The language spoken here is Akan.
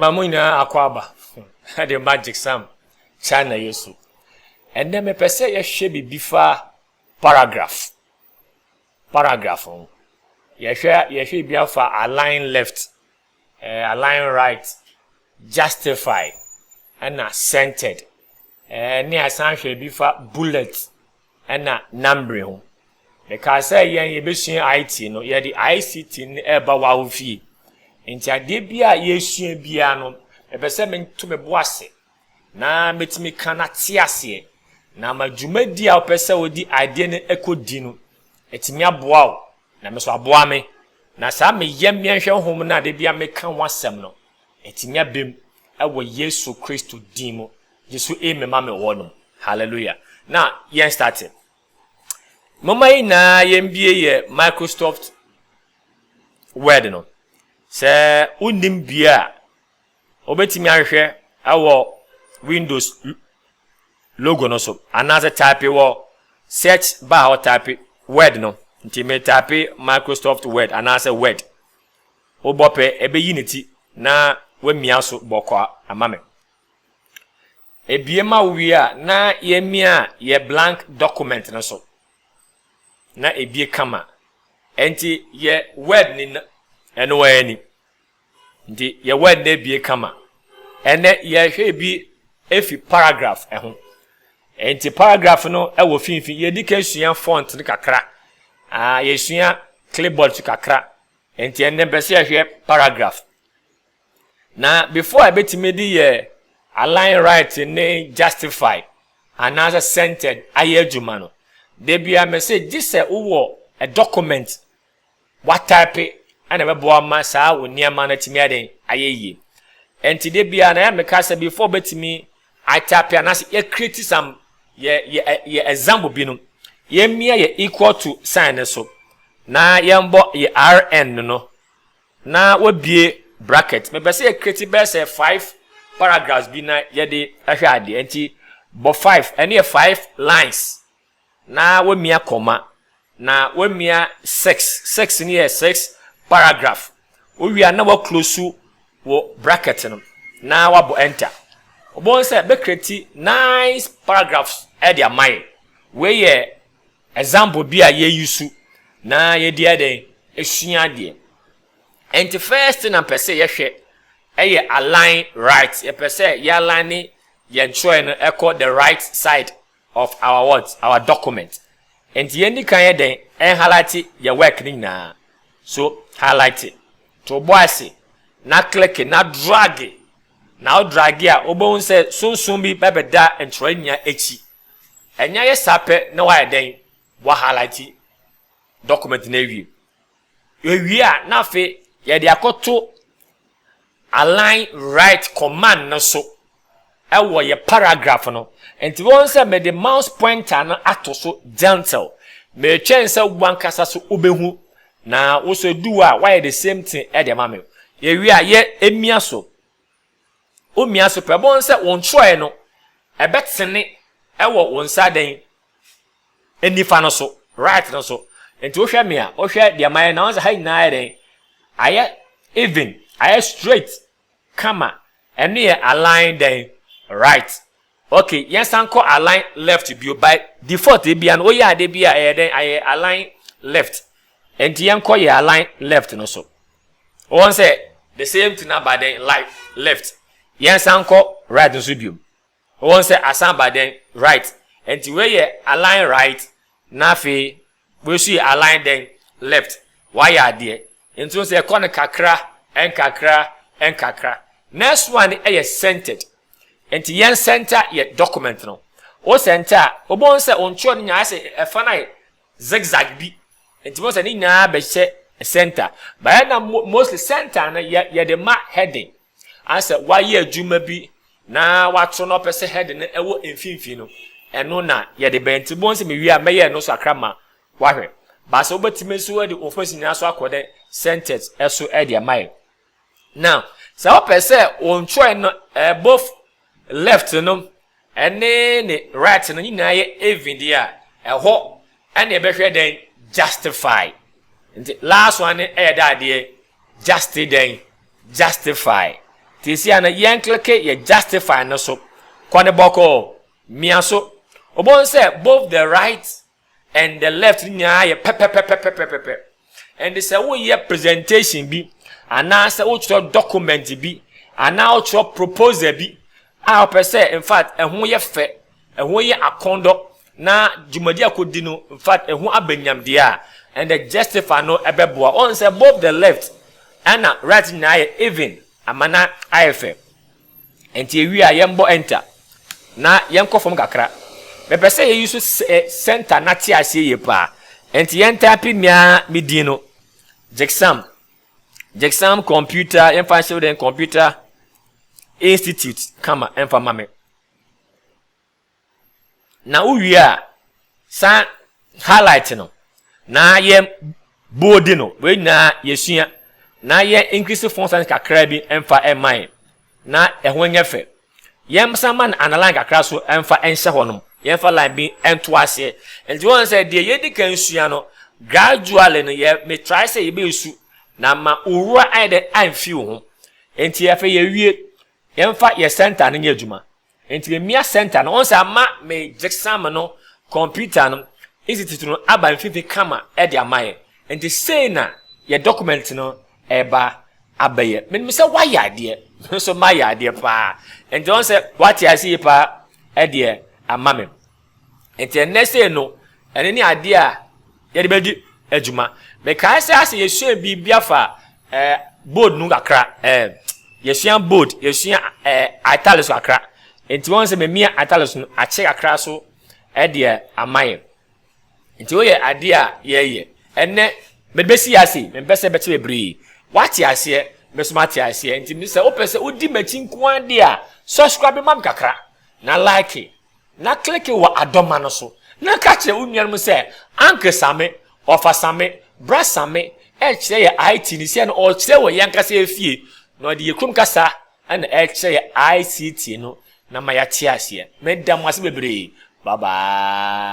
Mamuina akwaba. The magic sam. China yesu. And then me pese ye shebi bifa paragraph. Paragraph. Ye shebi bifa align left, align right, justify, and centered. Ni asan shebi bifa bullet, and numbering. Because say yen ye besua IT no ye di ICT ni eba wa ofie. Nti ade bia ye sua bia no e be se me to me boase. Na metimi kana tiase. Na madwumadi a opese odi ade ne ekodi no etimi aboa o na me so aboa me na sa me yem yenhwe hom na de bia me kan wasem no etimi abem ewo Yesu Kristo din mo Jesu eme ma me wo no hallelujah. Now yen starting mama ina yembie ye Microsoft Word no se unim bia obetimi ahwe awo Windows logo no so another type wo search bar or type Word no nti me type Microsoft Word another Word obope ebe yiniti na wemia so bokwa amame ebiema wi a na yemia ye blank document no so na ebie kama enti ye Word ni eno wa ni nti ye Word na ebie kama ene ye hwe bi efi paragraph ehun enti paragraph no ewo finfin ye di kesua font ni kakra ye sua clipboard tu kakra enti ene bese ye hwe paragraph na before I betimi di ye align right ni justify another centered ayejuma no de bia message this uwo a document what type and be bo ma sa wo niam na timi aden ayeye enti de bia na me ka say before betimi I type and as ye create some ye example bi no ye mia ye equal to sign so na ye mbo ye rn no na wobie bracket me be say ye create be say 5 paragraphs bi na ye de ahwe ade enti bo 5 and ye 5 lines na we mia comma na we mia 6 ni ye 6 paragraph we are now close wo bracket no na wabo enter obon say be create nice paragraphs e dia mind we ye example bi a ye use na ye dia den esua de enti first na pese ye hwe e ye align right ye pese ye align ye join echo the right side of our words our document enti ye ndi kan ye den en highlight ye work ni na so highlight it to boase na click na drag it. Now drag ya obon say sunsun bi bebeda entranya echi enya ye sape na wa den wa highlight document na wi a na fe ye de akoto align right command no so ewo ye paragraph no enti won say me the mouse pointer na ato so gentle me twen say wan kasa so obehu na wo so do a why the same thing e de mame ye wi a ye emia so o mia so pebon se won choe no ebetene ewo won saden enifa no so right no so enti wo hwe me a wo hwe de man na won se ha nyina den aye even aye straight kama ene ye align den right okay yes anko align left bio by default e bia no o ya de bia e den aye align left enti yanko ye align left no so won se the same thing about den left yes anko right nso biom won say asan ba den right enti we ye align right na fe we see align den left why ya there enti won say kon kakra en kakra next one e centered enti yen center ye document no o center obon say on cho nya say e fa na zigzag bi enti won say ni na be che center ba na mostly center na ye the mark heading ase why adwuma bi na wato no pese head na ewo emfinfin no eno na ye de benti bonse me wi a meye no so akrama wahwe ba so betime so de office ni aso akode sentence eso e de mai now so pese on try no both left no ene ne right no nyina ye even dia eho ene be hwe den justify the last one e da de justify tisi ana yen click ye justify no so kwane boko mia so obon say both the right and the left nya ye pepe and they say wo ye presentation bi ana say wo chro document bi ana wo chro proposal bi a pe say in fact ehun ye fe ehun ye akondo na jumadi akodi no in fact ehun abanyam dia and the justify no ebeboa on say both the left and right nya ye even amana IFM enti ewi a yembo enter na yenko fom kakra be say ye use center na ti ase ye pa enti yen type mia medino Jexam computer information computer institute kama mame na uwi a san highlight no na ye bodi no we na yesua na ye increase funds kakra bi emfa emine na ehwo nyefe yem saman analyze kakra so emfa enhye honom yemfa line bi ento ase and one say de ye di kan sua no gradually no ye me try say ye be su na ma owura ide amfi ho enti ye fe ye wie yemfa ye center no nye adwuma enti mia center no on say ama me exam no computer no institute no aba mfifi kama e de amaye enti say na ye document no eba abaye me say why ade so my ade pa enti on say what you see pa e de amame enti next say no ene ni ade a ye de bedi adwuma me kai say as ye sua bibia fa board nu kakra yesua board yesua italics kakra enti won say me mia italics no a check kakra so e de amaye enti wo ye ade a ye enne me besi ase me pese beti bebre wati ase me so mati ase enti me say o pese odi machi nko ade a subscribe mam kakra na like na click wo adoma no so na ka che unyan mu say anke same ofa same bra same e kire ye IT ni se no o kire wo yanka se efie no de yekum kasa na e kire ye ICT no na ma ya ti ase me dam ase bebre bye bye.